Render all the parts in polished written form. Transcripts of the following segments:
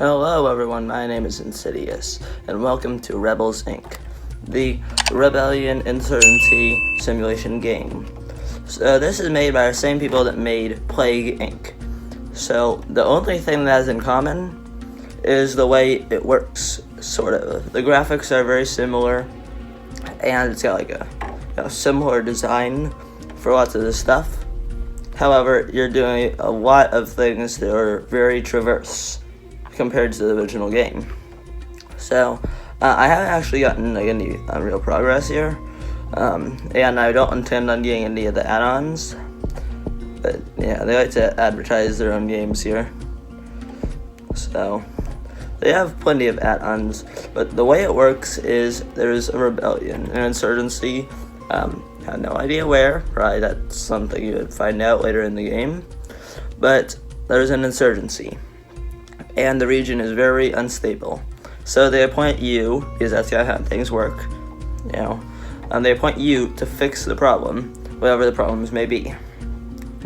Hello everyone, my name is Insidious, and welcome to Rebels Inc., the Rebellion Insurgency Simulation game. So this is made by the same people that made Plague Inc. So the only thing that has in common is the way it works, sort of. The graphics are very similar, and it's got like a similar design for lots of the stuff. However, you're doing a lot of things that are very traverse compared to the original game. So I haven't actually gotten any real progress here, and I don't intend on getting any of the add-ons, but yeah, they like to advertise their own games here. So they have plenty of add-ons, but the way it works is there's a rebellion, an insurgency. Have no idea where, probably that's something you would find out later in the game, but there's an insurgency, and the region is very unstable. So they appoint you, because that's how things work, they appoint you to fix the problem, whatever the problems may be.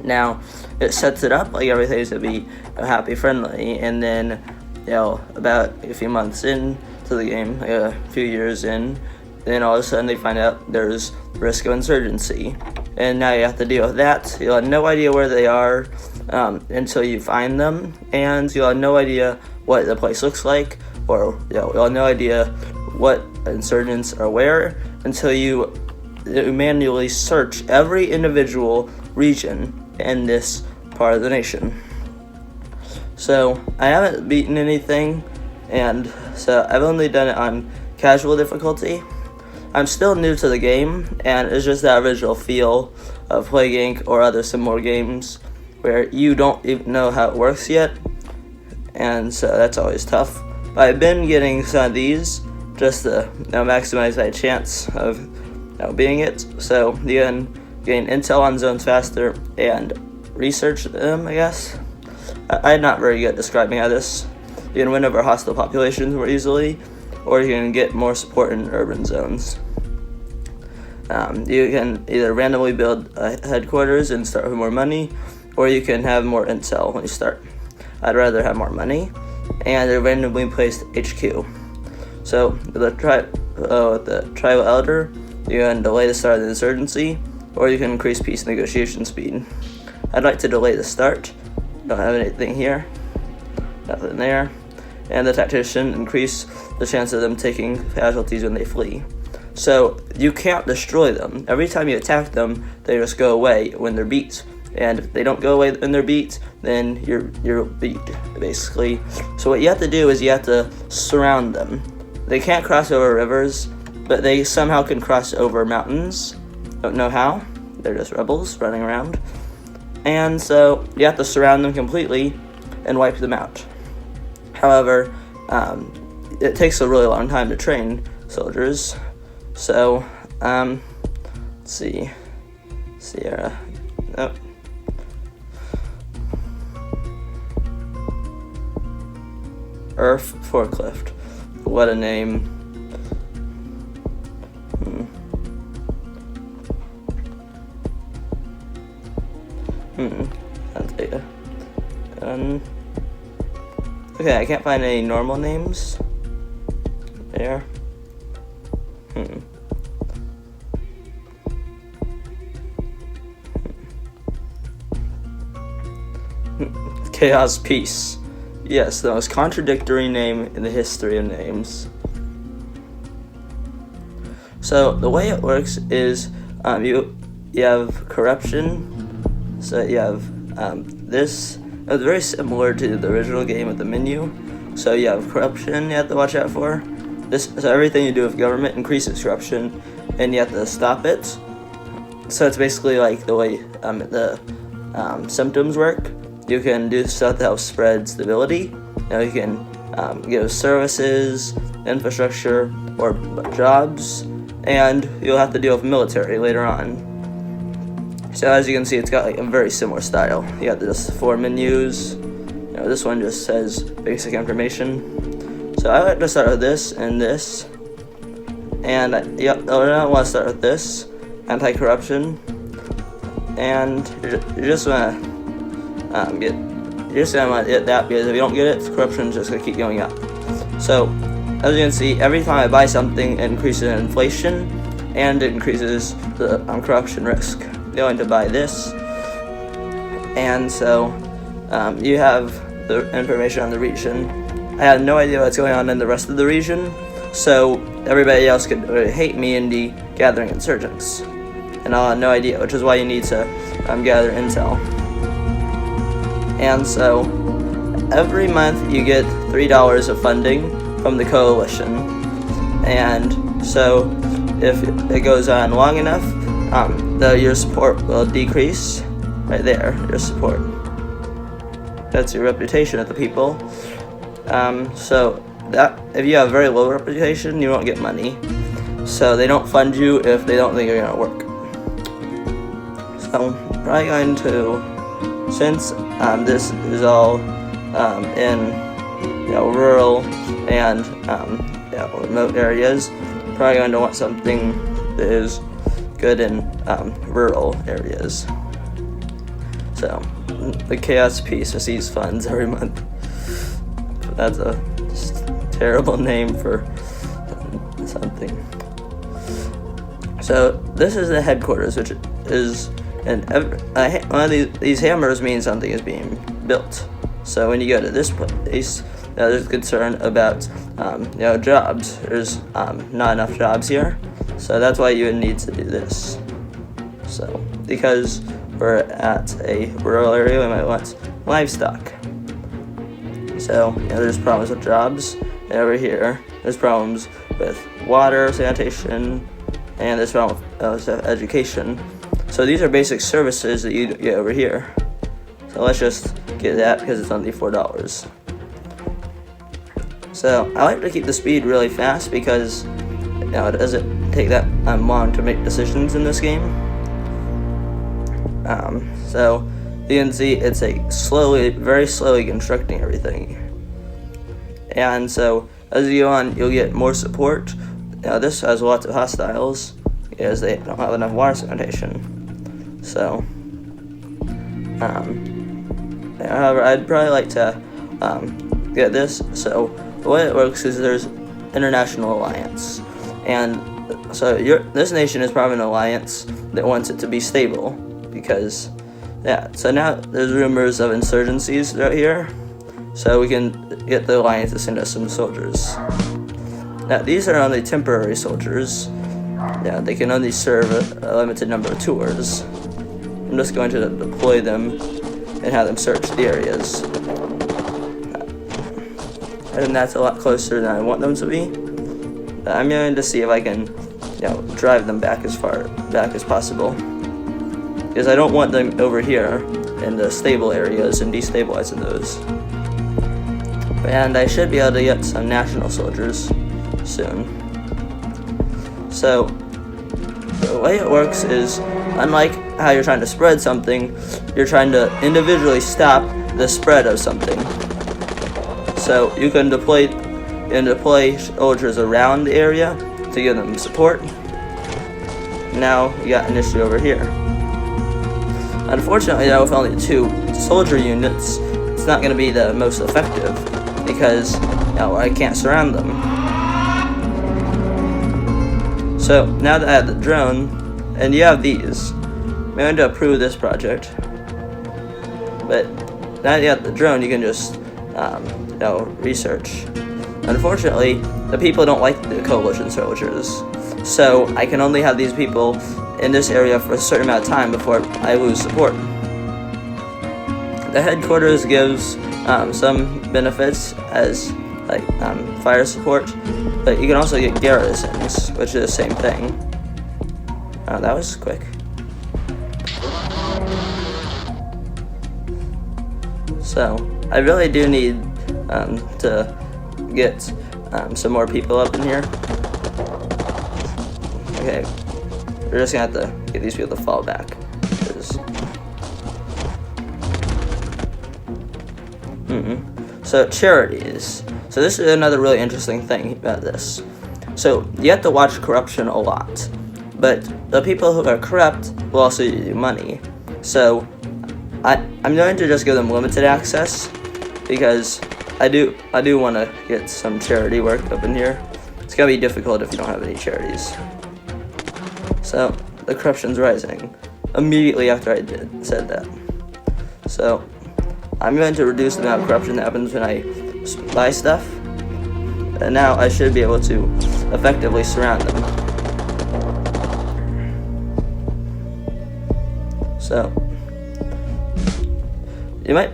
Now, it sets it up like everything's gonna be happy, friendly, and then, about a few months into the game, like a few years in, then all of a sudden they find out there's risk of insurgency, and now you have to deal with that. You'll have no idea where they are until you find them, and you'll have no idea what the place looks like, or you'll have no idea what insurgents are where until you manually search every individual region in this part of the nation. So I haven't beaten anything, and so I've only done it on casual difficulty. I'm still new to the game, and it's just that original feel of Plague Inc. or other similar games where you don't even know how it works yet, and so that's always tough. I've been getting some of these just to maximize my chance of beating it, so you can gain intel on zones faster and research them, I guess. I'm not very good at describing how this. You can win over hostile populations more easily, or you can get more support in urban zones. You can either randomly build a headquarters and start with more money, or you can have more intel when you start. I'd rather have more money, and a randomly placed HQ. So the tribal elder, you can delay the start of the insurgency, or you can increase peace negotiation speed. I'd like to delay the start. Don't have anything here, nothing there. And the tactician, increase the chance of them taking casualties when they flee. So you can't destroy them. Every time you attack them, they just go away when they're beat. And if they don't go away when they're beat, then you're beat, basically. So what you have to do is you have to surround them. They can't cross over rivers, but they somehow can cross over mountains. Don't know how. They're just rebels running around. And so you have to surround them completely and wipe them out. However, it takes a really long time to train soldiers. So, let's see. Sierra. Oh. Earth Forklift. What a name. That's data. Okay, I can't find any normal names. There. Chaos Peace. Yes, the most contradictory name in the history of names. So the way it works is you have corruption. So you have this. It's very similar to the original game with the menu. So you have corruption you have to watch out for. So everything you do with government increases corruption, and you have to stop it. So it's basically like the way the symptoms work. You can do stuff to help spread stability. You can give services, infrastructure, or jobs, and you'll have to deal with military later on. So as you can see, it's got like a very similar style. You got this 4 menus. This one just says basic information. So I like to start with this and this. And I want to start with this, anti-corruption. And you just want to get you're just gonna want to get that, because if you don't get it, corruption is just gonna keep going up. So, as you can see, every time I buy something, it increases inflation, and it increases the corruption risk. You're going to buy this, and so you have the information on the region. I had no idea what's going on in the rest of the region, so everybody else could hate me and the gathering insurgents. And I had no idea, which is why you need to gather intel. And so, every month you get $3 of funding from the coalition. And so, if it goes on long enough, your support will decrease. Right there, your support. That's your reputation of the people. So that if you have very low reputation, you won't get money. So they don't fund you if they don't think you're gonna work. So I'm probably going to, since this is all in rural and remote areas, I'm probably going to want something that is good in rural areas. So the chaos piece receives funds every month. That's a terrible name for something. So this is the headquarters, which is, and one of these hammers means something is being built. So when you go to this place, there's concern about jobs. There's not enough jobs here, so that's why you would need to do this. So because we're at a rural area, we might want livestock. So there's problems with jobs, and over here there's problems with water, sanitation, and there's problems with education. So these are basic services that you get over here. So let's just get that because it's only $4. So I like to keep the speed really fast because it doesn't take that long to make decisions in this game. So you can see it's very slowly constructing everything. And so as you go on, you'll get more support. This has lots of hostiles because they don't have enough water sanitation. So, however, I'd probably like to get this. So the way it works is there's international alliance, and so this nation is part of an alliance that wants it to be stable because, so now there's rumors of insurgencies out here, so we can get the alliance to send us some soldiers. Now these are only temporary soldiers. They can only serve a limited number of tours. I'm just going to deploy them and have them search the areas. And that's a lot closer than I want them to be. I'm going to see if I can, drive them back as far back as possible. Because I don't want them over here in the stable areas and destabilizing those. And I should be able to get some national soldiers soon. So the way it works is, unlike how you're trying to spread something, you're trying to individually stop the spread of something. So you can deploy soldiers around the area to give them support. Now you got an issue over here. Unfortunately, with only 2 soldier units, it's not going to be the most effective because I can't surround them. So now that I have the drone, and you have these, I'm going to approve this project. But now that you have the drone, you can just research. Unfortunately, the people don't like the coalition soldiers, so I can only have these people in this area for a certain amount of time before I lose support. The headquarters gives some benefits as fire support, but you can also get garrisons, which is the same thing. Oh, that was quick. So I really do need to get some more people up in here. Okay, we're just gonna have to get these people to fall back. So charities. So this is another really interesting thing about this. So you have to watch corruption a lot, but the people who are corrupt will also give you money. So I'm going to just give them limited access because I do want to get some charity work up in here. It's gonna be difficult if you don't have any charities. So the corruption's rising immediately after I said that. So I'm going to reduce the amount of corruption that happens when I buy stuff, and now I should be able to effectively surround them. So you might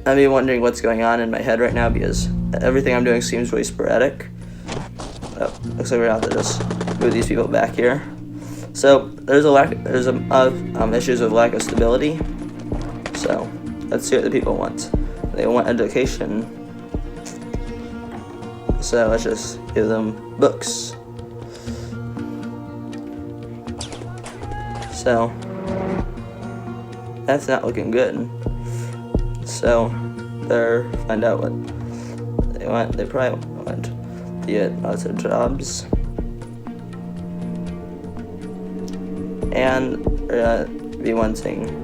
be wondering what's going on in my head right now because everything I'm doing seems really sporadic. Oh, looks like we're gonna have to just move these people back here. So there's issues of lack of stability. So let's see what the people want. They want education. So let's just give them books. So that's not looking good. So they're find out what they want. They probably want to get lots of jobs. And they're gonna be wanting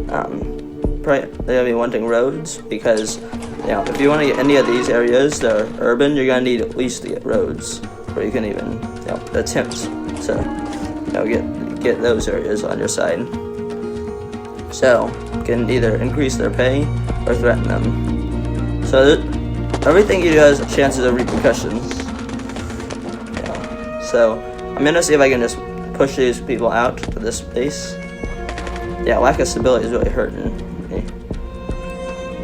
they're gonna be wanting roads because if you want to get any of these areas that are urban, you're gonna need at least to get roads, or you can even attempt to get those areas on your side. So you can either increase their pay or threaten them. So everything you do has chances of repercussions. So I'm gonna see if I can just push these people out of this space. Lack of stability is really hurting me.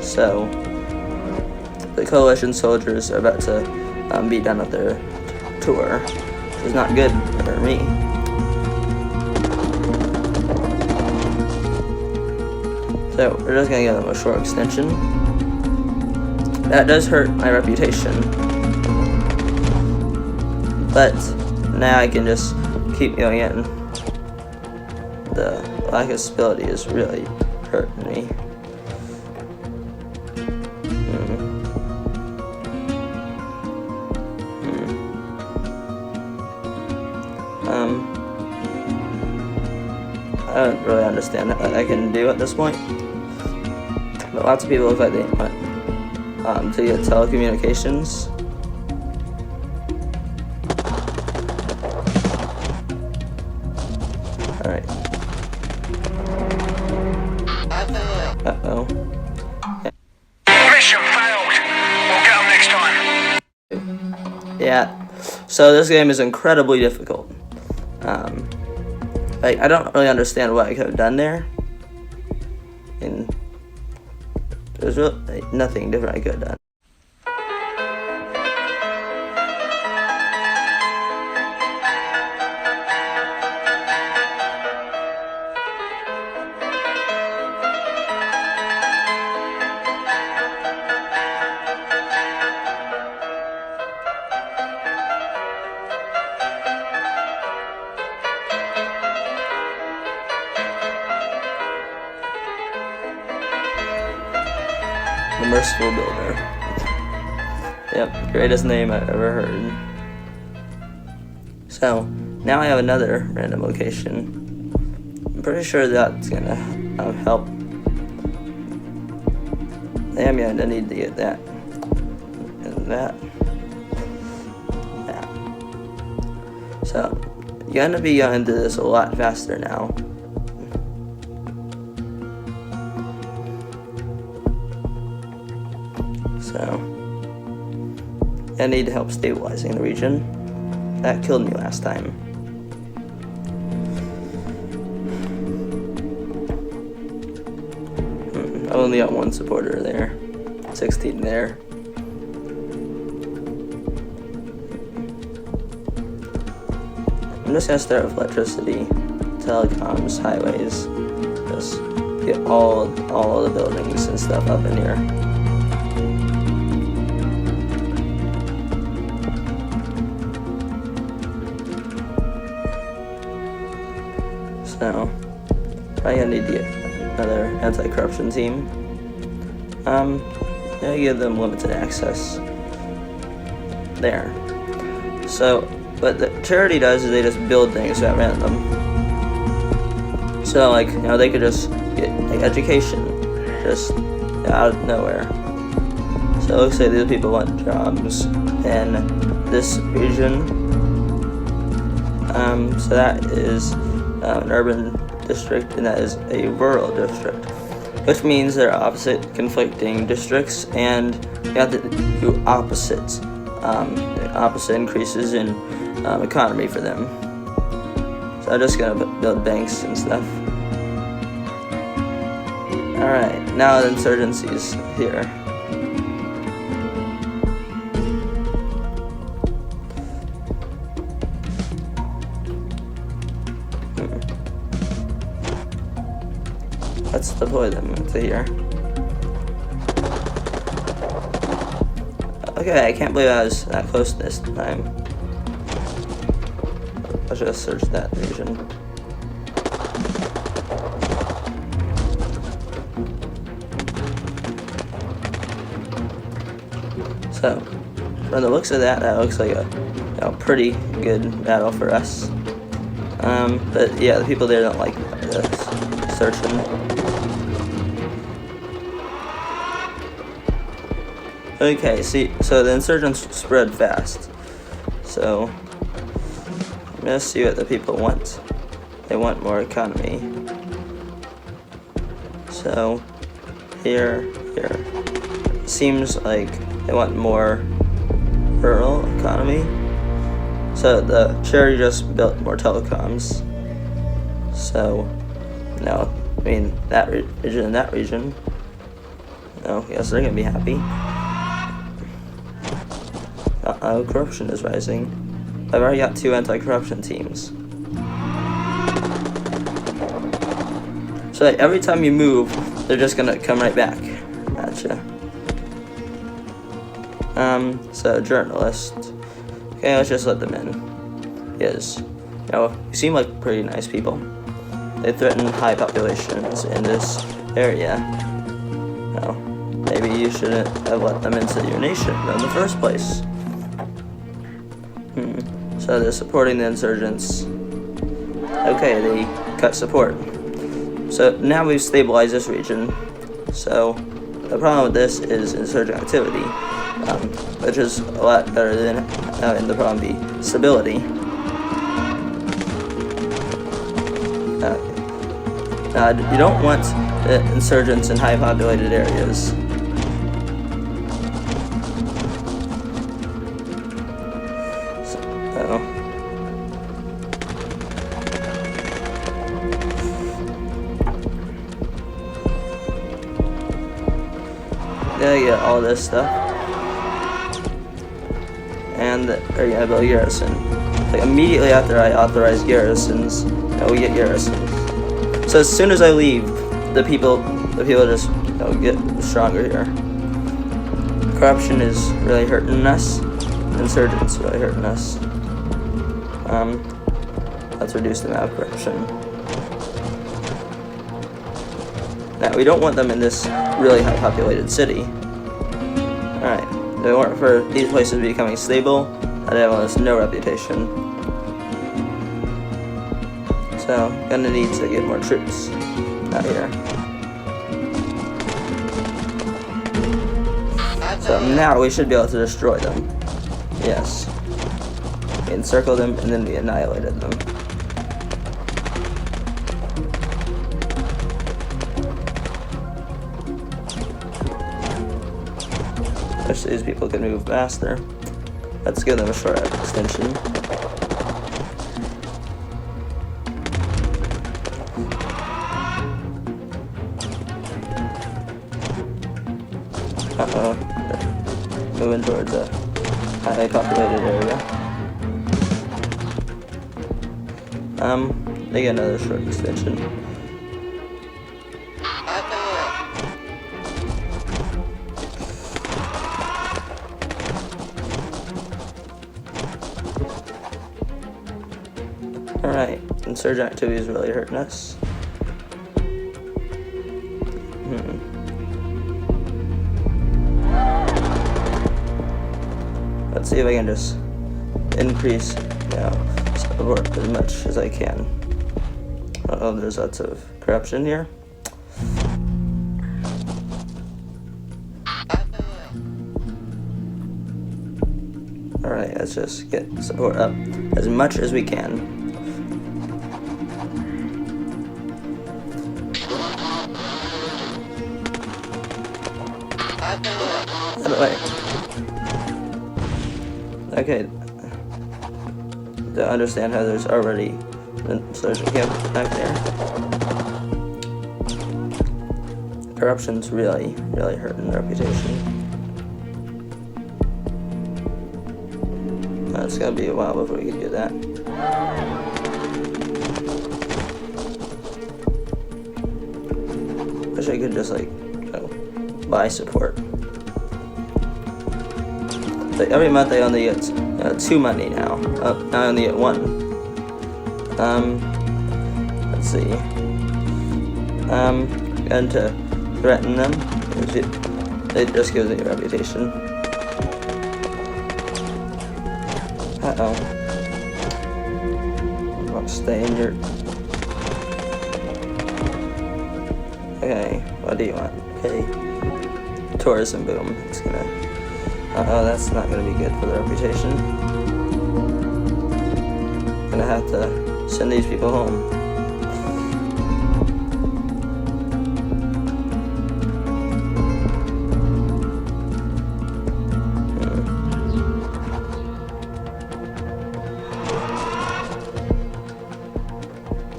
So the coalition soldiers are about to be done with their tour, which is not good for me. So we're just gonna give them a short extension. That does hurt my reputation, but now I can just keep going in. The lack of stability is really hurting me. I don't really understand what I can do at this point, but lots of people look like they want to get telecommunications. Alright. Uh-oh. Mission failed. We'll get them next time. Yeah. So this game is incredibly difficult. I don't really understand what I could have done there. And there's really nothing different I could have done. The Merciful Builder. Yep, greatest name I've ever heard. So, now I have another random location. I'm pretty sure that's gonna help. I'm gonna need to get that. And that. Yeah. So, you're gonna be going into this a lot faster now. So, I need help stabilizing the region. That killed me last time. I only got one supporter there. 16 there. I'm just gonna start with electricity, telecoms, highways. Just get all the buildings and stuff up in here. So, probably gonna need to get another anti-corruption team. I give them limited access. There. So, what the charity does is they just build things at random. So like, you know, they could just get like education just out of nowhere. So it looks like these people want jobs in this region. So that is an urban district, and that is a rural district, which means they're opposite conflicting districts, and you have to do opposite increases in economy for them. So I'm just gonna build banks and stuff. Alright, now the insurgency's here. Let's deploy them to here. Okay, I can't believe I was that close this time. Let's just search that region. So, from the looks of that, that looks like a pretty good battle for us. But yeah, the people there don't like this searching. Okay, see, so the insurgents spread fast. So, let's see what the people want. They want more economy. So, here. Seems like they want more rural economy. So the charity just built more telecoms. So, no, I mean that region and that region. No, yes, they're gonna be happy. Corruption is rising. I've already got 2 anti-corruption teams. So like, every time you move, they're just gonna come right back at you. So journalist. Okay, let's just let them in. Because, you know, you seem like pretty nice people. They threaten high populations in this area. No, maybe you shouldn't have let them into your nation in the first place. So they're supporting the insurgents. Okay, they cut support. So now we've stabilized this region. So the problem with this is insurgent activity, which is a lot better than having the problem be stability. You don't want the insurgents in high populated areas. Gotta get all this stuff, and they're gonna build a garrison. Like immediately after I authorize garrisons, we get garrisons. So as soon as I leave, the people just get stronger here. Corruption is really hurting us. Insurgents really hurting us. Let's reduce the amount of corruption. Now, we don't want them in this really high populated city. Alright, they want for these places becoming stable, and they have almost no reputation. So, gonna need to get more troops out here. So now we should be able to destroy them. Yes. We encircled them, and then we annihilated them. Wish these people could move faster. Let's give them a short extension. Uh-oh. Moving towards a highly populated area. They get another short extension. Alright, insurgent activity is really hurting us. Let's see if I can just increase, support as much as I can. Oh, there's lots of corruption here. Alright, let's just get support up as much as we can. By the way. Okay. Don't understand how there's already an insurgent camp back there. Corruption's really hurting the reputation. It's gonna be a while before we can do that. Wish I could just like buy support. Like every month I only get 2 money now. I only get 1. Let's see. And to threaten them, it just gives me a reputation. Uh-oh. Stay in your... Okay, what do you want? Okay. Tourism boom. It's gonna... Uh-oh, that's not gonna be good for the reputation. Gonna have to send these people home.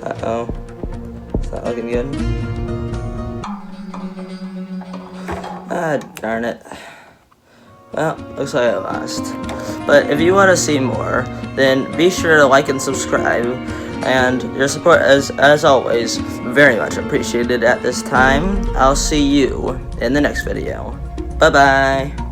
Uh-oh. It's not looking good. Ah, darn it. Well, looks like I lost. But if you want to see more, then be sure to like and subscribe. And your support is, as always, very much appreciated at this time. I'll see you in the next video. Bye-bye.